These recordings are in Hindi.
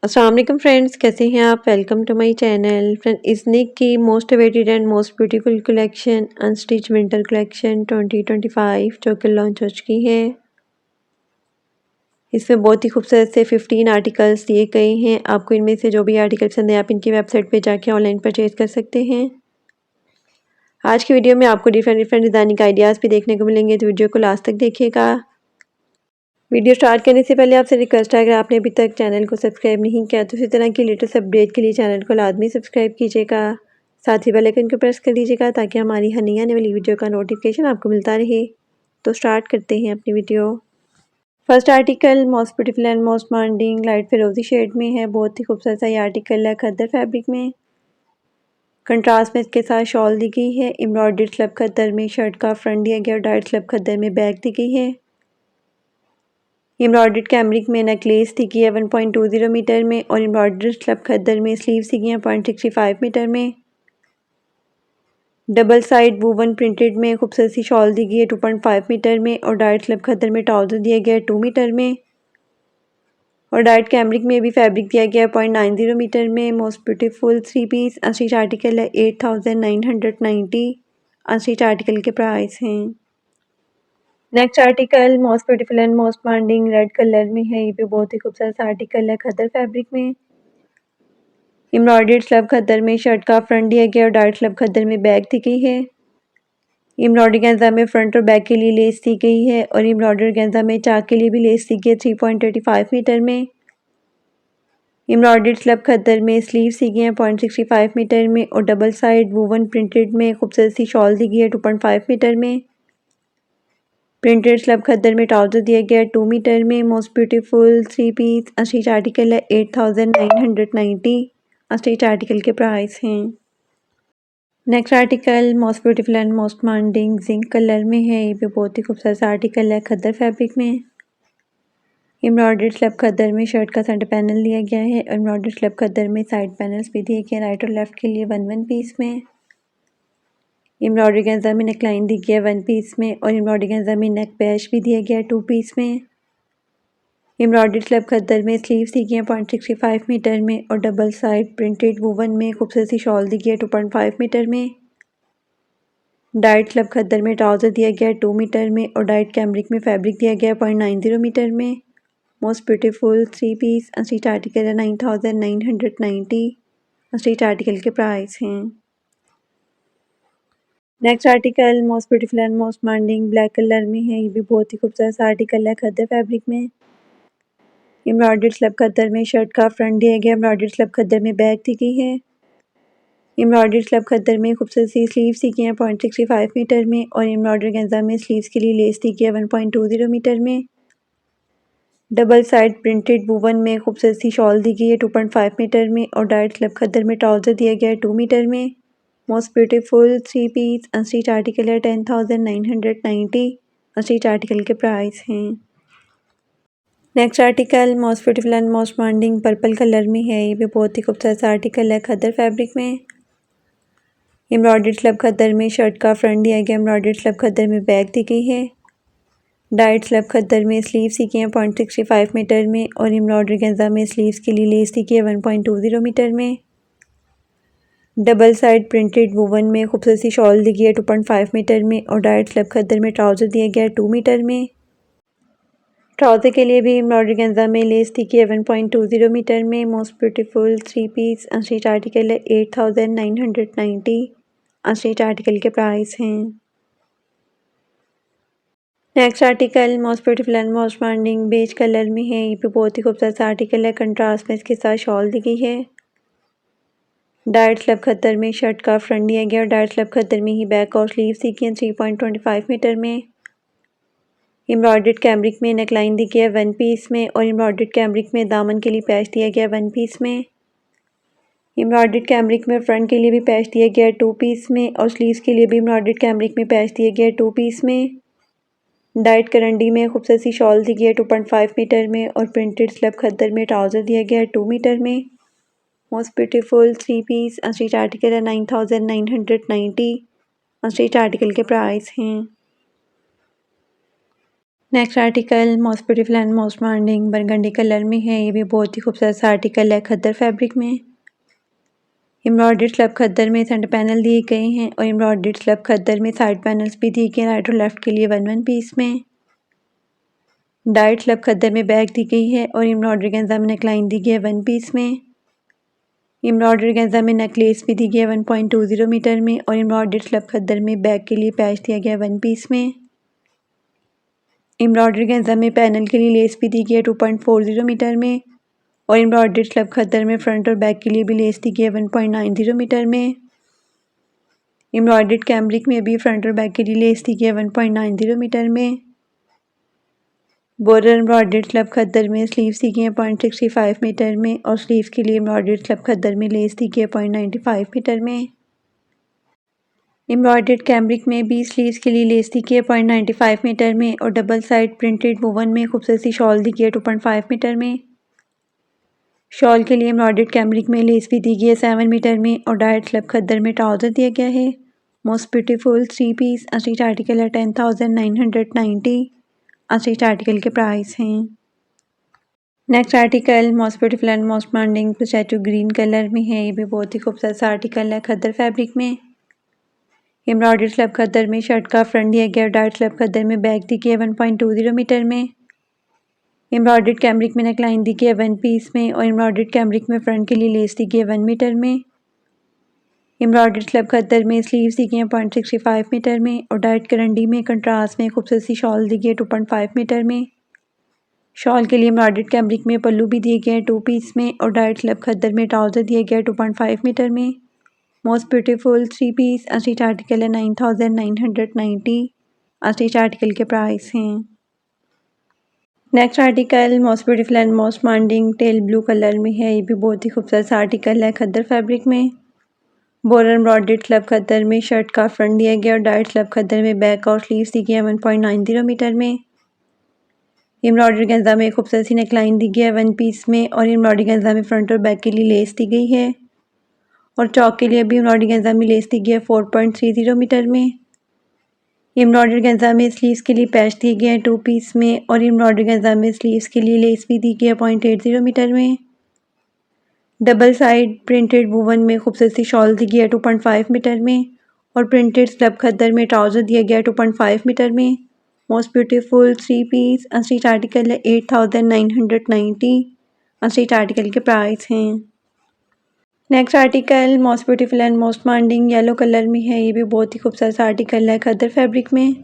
अस्सलाम वालेकुम फ्रेंड्स, कैसे हैं आप? Welcome to my channel. Friend, Ethnic की most awaited and most beautiful collection unstitch winter collection 2025 जो कि लॉन्च हो चुकी है। इसमें बहुत ही खूबसूरत से 15 आर्टिकल्स दिए गए हैं। आपको इनमें से जो भी आर्टिकल पसंद है आप इनकी वेबसाइट पे जाके ऑनलाइन परचेज कर सकते हैं। आज की वीडियो में आपको डिफरेंट डिज़ाइनिंग आइडियाज़ भी देखने को मिलेंगे, तो वीडियो को लास्ट तक देखिएगा। वीडियो स्टार्ट करने से पहले आपसे रिक्वेस्ट है, अगर आपने अभी तक चैनल को सब्सक्राइब नहीं किया तो इसी तरह की लेटेस्ट अपडेट के लिए चैनल को लाजमी सब्सक्राइब कीजिएगा। साथ ही बेल आइकन को प्रेस कर दीजिएगा ताकि हमारी हर नई आने वाली वीडियो का नोटिफिकेशन आपको मिलता रहे। तो स्टार्ट करते हैं अपनी video. First article most beautiful and most demanding light फिरोजी शेड में है। बहुत ही खूबसूरत सा ये आर्टिकल है खद्दर फैब्रिक में। कंट्रास्ट में इसके साथ शॉल दी गई है। एम्ब्रॉयडर्ड स्लब खद्दर में शर्ट का फ्रंट दिया गया और डाइट स्लब खद्दर में बैक दी गई है। एम्ब्रॉयडर्ड कैमरिक में नेकलेस दी गई है 1.20 मीटर में और एम्ब्रॉयडर्ड स्लब खद्दर में स्लीव्स दी गई हैं 0.65 मीटर में। डबल साइड वूवन प्रिंटेड में खूबसूरत सी शॉल दी गई है 2.5 मीटर में और डाइट स्लब खद्दर में ट्राउजर दिया गया है 2 मीटर में और डाइट कैमरिक में भी फैब्रिक दिया गया है 0.90 मीटर में। Most beautiful 3 piece unstitch article है 8990। अनस्टिच आर्टिकल के प्राइस हैं। Next article most beautiful and most demanding red colour में है। ये भी बहुत ही खूबसूरत आर्टिकल है खद्दर फैब्रिक में। एम्ब्रॉयडर्ड स्लब खद्दर में शर्ट का फ्रंट दिया गया और डाइट स्लब खद्दर में बैक दी गई है। एम्ब्रॉयडरी गेंजा में फ्रंट और बैक के लिए लेस दी गई है और एम्ब्रॉयडरी गेंजा में चाक के लिए भी लेस दी गई है 3.85 मीटर में। एम्ब्रॉयडर्ड स्लब खद्दर में स्लीव्स दी गई हैं 0.65 मीटर में और डबल साइड वूवन प्रिंटेड में खूबसूरत सी शॉल दी गई है 2.5 मीटर में। प्रिंटेड स्लब खद्दर में ट्राउजर दिया गया है 2 मीटर में। Most beautiful 3 piece unstitch article है 8990। अनस्टिच आर्टिकल के प्राइस हैं। Next article most beautiful and most demanding zinc colour में है। ये भी बहुत ही खूबसूरत आर्टिकल है खद्दर फैब्रिक में। एम्ब्रॉयडर्ड स्लब खद्दर में शर्ट का सेंटर पैनल दिया गया है और एम्ब्रॉयडर्ड स्लब खद्दर में साइड पैनल्स भी दिए गए राइट और लेफ्ट के लिए वन पीस में। एम्ब्रॉयडरी गेंजा में नेकलाइन दी गई है 1 पीस में और एम्ब्रॉयडरी गेंजा में नेक पैच भी दिया गया है 2 पीस में। एम्ब्रॉयडर्ड स्लब खद्दर में स्लीव्स दी गई हैं 0.65 मीटर में और डबल साइड प्रिंटेड वूवन में खूबसूरत सी शॉल दी गई है 2.5 मीटर में। डाइट स्लब खद्दर में ट्राउजर दिया गया है 2 मीटर में और डाइट कैमरिक में फैब्रिक दिया गया है 0.90 मीटर में। Most beautiful 3 piece unstitch article है 9990। अनस्टिच आर्टिकल के प्राइस हैं। Next article most beautiful and most demanding black colour में है। ये भी बहुत ही खूबसूरत आर्टिकल है खद्दर फैब्रिक में। एम्ब्रॉयडर्ड स्लब खद्दर में शर्ट का फ्रंट दिया गया, एम्ब्रॉयडर्ड स्लब खद्दर में बैक दी गई है। एम्ब्रॉयडर्ड स्लब खद्दर में खूबसूरत सी स्लीव्स दी गई हैं 0.65 मीटर में और एम्ब्रॉयडरी गेंजा में स्लीव्स के लिए लेस दी गई है 1.20 मीटर में। डबल साइड प्रिंटेड वूवन में खूबसूरत सी शॉल दी गई है 2.5 मीटर में और डाइट स्लब खद्दर में ट्राउजर दिया गया है 2 मीटर में। Most beautiful 3 piece unstitch article है 10,990। अनस्टिच आर्टिकल के प्राइस हैं। Next article most beautiful and most demanding purple colour में है। ये भी बहुत ही खूबसूरत आर्टिकल है खद्दर फैब्रिक में। एम्ब्रॉयडर्ड स्लब खद्दर में शर्ट का फ्रंट दिया गया, एम्ब्रॉयडर्ड स्लब खद्दर में बैक दी गई है। डाइट स्लब खद्दर में स्लीव्स दी गई हैं 0.65 मीटर में और एम्ब्रॉयडरी गेंजा में स्लीव्स के लिए लेस दी गई है 1.20 मीटर में। डबल साइड प्रिंटेड वूवन में खूबसूरत सी शॉल दी गई है 2.5 मीटर में और डाइट स्लब खद्दर में ट्राउजर दिया गया है 2 मीटर में। ट्राउजर के लिए भी एम्ब्रॉयडरी गेंजा में लेस दी गई है 1.20 मीटर में। Most beautiful 3 piece unstitch article है 8990। अनस्टिच आर्टिकल के प्राइस हैं। Next article most beautiful and most demanding beige colour में है। ये भी बहुत ही खूबसूरत आर्टिकल है। कंट्रास्ट में इसके साथ शॉल दी गई है। डाइट स्लब खद्दर में शर्ट का फ्रंट दिया गया और डाइट स्लब खद्दर में ही बैक और स्लीव्स दी गई हैं 3.25 मीटर में। एम्ब्रॉयडर्ड कैमरिक में नेकलाइन दी गई है 1 पीस में और एम्ब्रॉयडर्ड कैमरिक में दामन के लिए पैच दिया गया 1 पीस में। एम्ब्रॉयडर्ड कैमरिक में फ्रंट के लिए भी पैच दिया गया है 2 पीस में और स्लीव्स के लिए भी एम्ब्रॉयडर्ड कैमरिक में पैच दिया गया है 2 पीस में। डाइट करंडी में खूबसूरत सी शॉल दी गई है 2.5 मीटर में और प्रिंटेड स्लब खद्दर में ट्राउजर दिया गया है 2 मीटर में। Most beautiful 3 piece unstitch article है 9990। अनस्टिच आर्टिकल के प्राइस हैं। Next article most beautiful and most demanding burgundy colour में है। ये भी बहुत ही खूबसूरत सा आर्टिकल है खद्दर फैब्रिक में। एम्ब्रॉयडर्ड स्लब खद्दर में सेंटर पैनल दिए गए हैं और एम्ब्रॉयडर्ड स्लब खद्दर में साइड पैनल्स भी दिए गए हैं राइट और लेफ्ट के लिए वन पीस में। डाइट स्लब खद्दर में बैक दी गई है और एम्ब्रॉयडरी गेंजा में नेकलाइन दी गई है वन पीस में। एम्ब्रॉयडरी गेंजा में नेकलेस भी दी गई है 1.20 मीटर में और एम्ब्रॉयडर्ड स्लब खद्दर में बैक के लिए पैच दिया गया है वन पीस में। एम्ब्रॉयडरी गेंजा में पैनल के लिए लेस भी दी गई है 2.40 मीटर में और एम्ब्रॉयडर्ड स्लब खद्दर में फ्रंट और बैक के लिए भी लेस दी गई है 1.90 मीटर में। एम्ब्रॉयडर्ड कैमरिक में भी फ्रंट और बैक के लिए लेस दी गई है 1.90 मीटर में। बॉर्डर एम्ब्रॉयडर्ड स्लब खद्दर में स्लीव्स दी गई है 0.65 मीटर में और स्लीव्स के लिए एम्ब्रॉयडर्ड स्लब खद्दर में लेस दी गई है 0.95 मीटर में। एम्ब्रॉयडर्ड कैमरिक में भी स्लीव्स के लिए लेस दी गई है 0.95 मीटर में और डबल साइड प्रिंटेड वुवन में खूबसूरत सी शॉल दी गई है 2.5 मीटर में। शॉल के लिए एम्ब्रॉयडर्ड कैमरिक में लेस भी दी गई है 7 मीटर में और डायरेक्ट स्लब खद्दर में ट्राउजर दिया गया है। Most beautiful 3 piece ostrich article है 10,990। अस्ट्रीच आर्टिकल के प्राइस हैं। Next article most beautiful and most demanding pistachio green colour में है। ये भी बहुत ही खूबसूरत सा आर्टिकल है खद्दर फैब्रिक में। एम्ब्रॉयडर्ड स्लब खद्दर में शर्ट का फ्रंट दिया गया और डाइट स्लब खद्दर में बैक दी गई है 1.20 मीटर में। एम्ब्रॉयडर्ड कैमरिक में नेकलाइन दी गई है वन पीस में और एम्ब्रॉयडर्ड कैमरिक में फ्रंट के लिए लेस दी गई है 1 मीटर में। एम्ब्रॉयडर्ड स्लब खद्दर में स्लीव्स दी गई हैं 0.65 मीटर में और डाइट करंडी में कंट्रास्ट में खूबसूरत सी शॉल दी गई है 2.5 मीटर में। शॉल के लिए एम्ब्रॉयडर्ड कैमरिक में पल्लू भी दिए गए हैं 2 पीस में और डाइट स्लब खद्दर में ट्राउजर दिया गया है 2.5 मीटर में। Most beautiful 3 piece ostrich article है 9,990। अस्ट्रीच आर्टिकल के प्राइस हैं। Next article most beautiful and most demanding teal blue colour में है। ये भी बहुत ही खूबसूरत सा आर्टिकल है खद्दर फैब्रिक में। बॉर्डर एम्ब्रॉयडर्ड स्लब खद्दर में शर्ट का फ्रंट दिया गया और डाइट स्लब खद्दर में बैक और स्लीव्स दी गई है 1.90 मीटर में। एम्ब्रॉयडरी गेंजा में खूबसूरत सी नेकलाइन दी गई है वन पीस में और एम्ब्रॉयडरी गेंजा में फ्रंट और बैक के लिए लेस दी गई है और चौक के लिए भी एम्ब्रॉयडरी गेंजा में लेस दी गई है 4.30 मीटर में। एम्ब्रॉयडरी गेंजा में स्लीव्स के लिए पैच दिए गए हैं 2 पीस में और एम्ब्रॉयडरी गेंजा में स्लीव्स के लिए लेस भी दी गई है 0.80 मीटर में। डबल साइड प्रिंटेड वुवन में खूबसूरत सी शॉल दी गई है 2.5 मीटर में और प्रिंटेड स्लब खद्दर में ट्राउजर दिया गया है 2.5 मीटर में। Most beautiful 3 piece ostrich article है 8,990। अस्ट्रीच आर्टिकल के प्राइस हैं। Next article most beautiful and most demanding yellow colour में है। ये भी बहुत ही खूबसूरत सा आर्टिकल है खद्दर फैब्रिक में।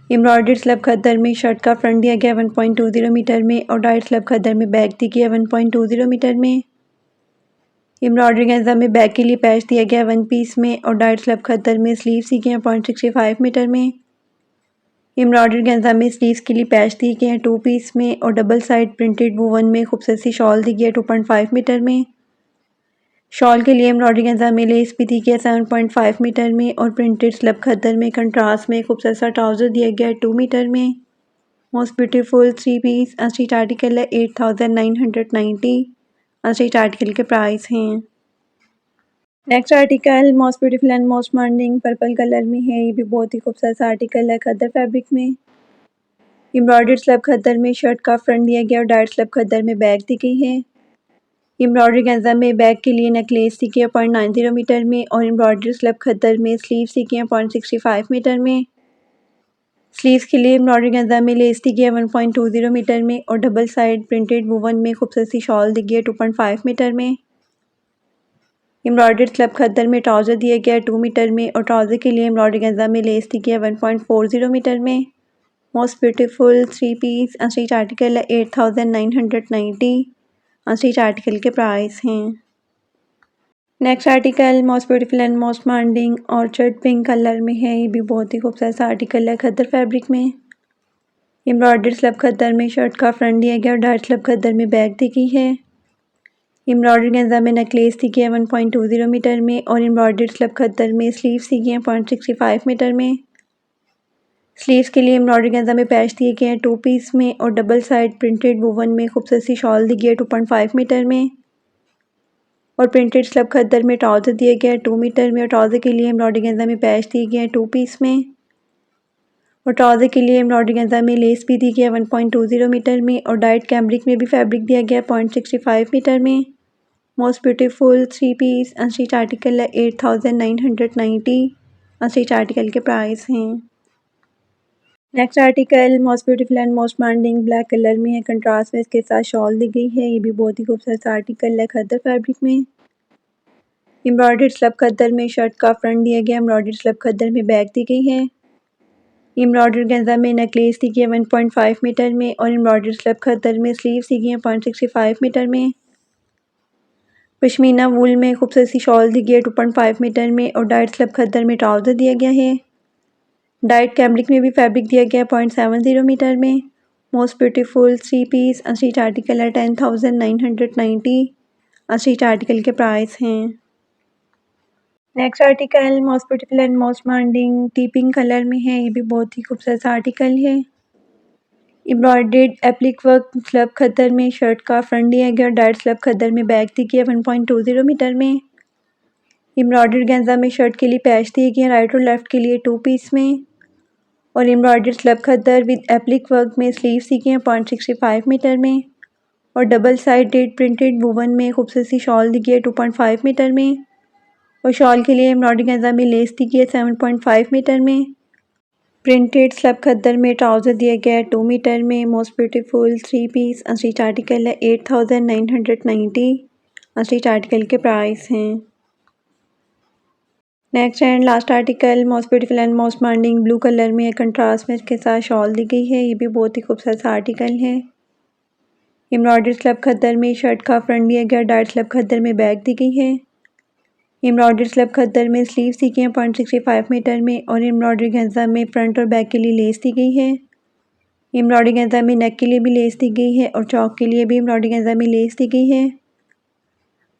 एम्ब्रॉयडर्ड स्लब खद्दर में शर्ट का फ्रंट दिया गया 1.20 मीटर में और डाइट स्लब खद्दर में बैक दी गई है 1.20 मीटर में। एम्ब्रॉयडरी गेंजा में बैक के लिए पैच दिया गया है वन पीस में और डाइट स्लब खद्दर में स्लीव्स दी गई हैं 0.65 मीटर में। एम्ब्रॉयडरी गेंजा में स्लीव्स के लिए पैच दिए गए हैं 2 पीस में और डबल साइड प्रिंटेड वुवन में खूबसूरत सी शॉल दी गई है 2.5 मीटर में। शॉल के लिए एम्ब्रॉयडरी गेंजा में लेस भी दी गई है 7.5 मीटर में और प्रिंटेड स्लब खद्दर में कंट्रास्ट में खूबसूरत सा ट्राउजर दिया गया है 2 मीटर में। Most beautiful 3 piece ostrich article है 8,990। अस्ट्रीच आर्टिकल के प्राइस हैं। Next article most beautiful and most demanding purple colour में है। ये भी बहुत ही खूबसूरत सा आर्टिकल है खद्दर फैब्रिक में। एम्ब्रॉयडर्ड स्लब खद्दर में शर्ट का फ्रंट दिया गया और डाइट स्लब खद्दर में बैक दी गई है। एम्ब्रॉयडरी गेंजा में बैक के लिए नेकलेस दी गई है 0.90 मीटर में और एम्ब्रॉयडरी स्लब खद्दर में स्लीव्स दी गई हैं 0.65 मीटर में। स्लीव्स के लिए एम्ब्रॉयडरी गेंजा में लेस दी गई है 1.20 मीटर में और डबल साइड प्रिंटेड वुवन में खूबसूरत सी शॉल दी गई है 2.5 मीटर में। एम्ब्रॉयडर्ड स्लब खद्दर में ट्राउजर दिया गया है 2 मीटर में और ट्राउजर के लिए एम्ब्रॉयडरी गेंजा में लेस दी गई है 1.40 मीटर में। Most beautiful 3 piece ostrich article है 8,990। अस्ट्रीच आर्टिकल के प्राइस हैं। Next article most beautiful and most demanding orchard pink colour में है। ये भी बहुत ही खूबसूरत सा आर्टिकल है खद्दर फैब्रिक में। एम्ब्रॉयडर्ड स्लब खद्दर में शर्ट का फ्रंट दिया गया और डाइट स्लब खद्दर में बैक दी गई है। एम्ब्रॉयडरी गेंजा में नेकलेस दी गई है 1.20 मीटर में और एम्ब्रॉयडर्ड स्लब खद्दर में स्लीव्स दी गई हैं 0.65 मीटर में। स्लीव्स के लिए एम्ब्रॉयडरी गेंजा में पैच दिए गए हैं 2 पीस में और डबल साइड प्रिंटेड वुवन में खूबसूरत सी शॉल दी गई है 2.5 मीटर में और प्रिंटेड स्लब खद्दर में ट्राउजर दिया गया है 2 मीटर में और ट्राउजर के लिए एम्ब्रॉयडरी गेंजा में पैच दिए गए हैं 2 पीस में। और ट्राउज़र के लिए एम्ब्रॉयडरी गेंजा में लेस भी दी गया 1.20 मीटर में और डाइट कैम्ब्रिक में भी फैब्रिक दिया गया 0.65 मीटर में। Most beautiful 3 piece unstitch article है 8990। अनस्टिच आर्टिकल के प्राइस हैं। Next article most beautiful and most demanding black colour में है। कंट्रास्ट में इसके साथ शॉल दी गई है। ये भी बहुत ही खूबसूरत आर्टिकल है खद्दर फैब्रिक में। एम्ब्रॉयडर्ड स्लब खद्दर में शर्ट का फ्रंट दिया गया। एम्ब्रॉयडर्ड स्लब खद्दर में बैक दी गई है। एम्ब्रॉयडर्ड गेंजा में नेकलेस दी गई है 1.5 मीटर में और एम्ब्रॉयडर्ड स्लब खद्दर में स्लीव्स दी गई है 0.65 मीटर में। पश्मीना वूल में खूबसूरत सी शॉल दी गई है 2.5 मीटर में और डाइट स्लब खद्दर में ट्राउज़र दिया गया है। डाइट कैम्ब्रिक में भी फैब्रिक दिया गया 0.70 मीटर में। Most beautiful 3 piece unstitch article है 10,990। अनस्टिच आर्टिकल के प्राइस हैं। Next article most beautiful and most demanding tea pink colour में है। ये भी बहुत ही खूबसूरत आर्टिकल है। Embroidered applique work slub khaddar में शर्ट का फ्रंट दिया गया और डाइट स्लब खद्दर में बैक दी गई है 1.20 मीटर में। एम्ब्रॉयडर्ड गेंजा में शर्ट के लिए पैच दिए गए हैं राइट और लेफ्ट के लिए 2 पीस में और embroidered slub khaddar with applique work में स्लीव्स दी गई हैं 0.65 मीटर में और डबल साइडेड प्रिंटेड वुवन में खूबसूरत सी शॉल दी गई है 2.5 मीटर में और शॉल के लिए एम्ब्रॉयडरी गेंजा में लेस दी गई है 7.5 मीटर में। प्रिंटेड स्लब खद्दर में ट्राउज़र दिया गया है 2 मीटर में। Most beautiful 3 piece unstitch article है 8,990। अनस्टिच आर्टिकल के प्राइस हैं। Next and last article most beautiful and most demanding blue colour में है। कंट्रास्ट में इसके साथ शॉल दी गई है। ये भी बहुत ही खूबसूरत आर्टिकल है। एम्ब्रॉयडर्ड स्लब खद्दर में शर्ट का फ्रंट दिया गया डाइट स्लब खद्दर में बैक दी गई है। एम्ब्रॉयडर्ड स्लब खद्दर में स्लीव्स दी गई हैं 0.65 मीटर में और एम्ब्रॉयडरी गेंजा में फ्रंट और बैक के लिए लेस दी गई है। एम्ब्रॉयडरी गेंजा में नेक के लिए भी लेस दी गई है और चौक के लिए भी एम्ब्रॉयडरी गेंजा में लेस दी गई है।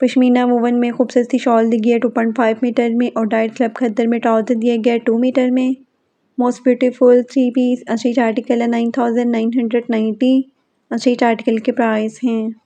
पश्मीना वुवन में खूबसूरत सी शॉल दी गई है 2.5 मीटर में और डाइट स्लब खद्दर में ट्राउज़र दिया गया है 2 मीटर में। Most beautiful 3 piece unstitch article है 9,990। अनस्टिच आर्टिकल के प्राइस हैं।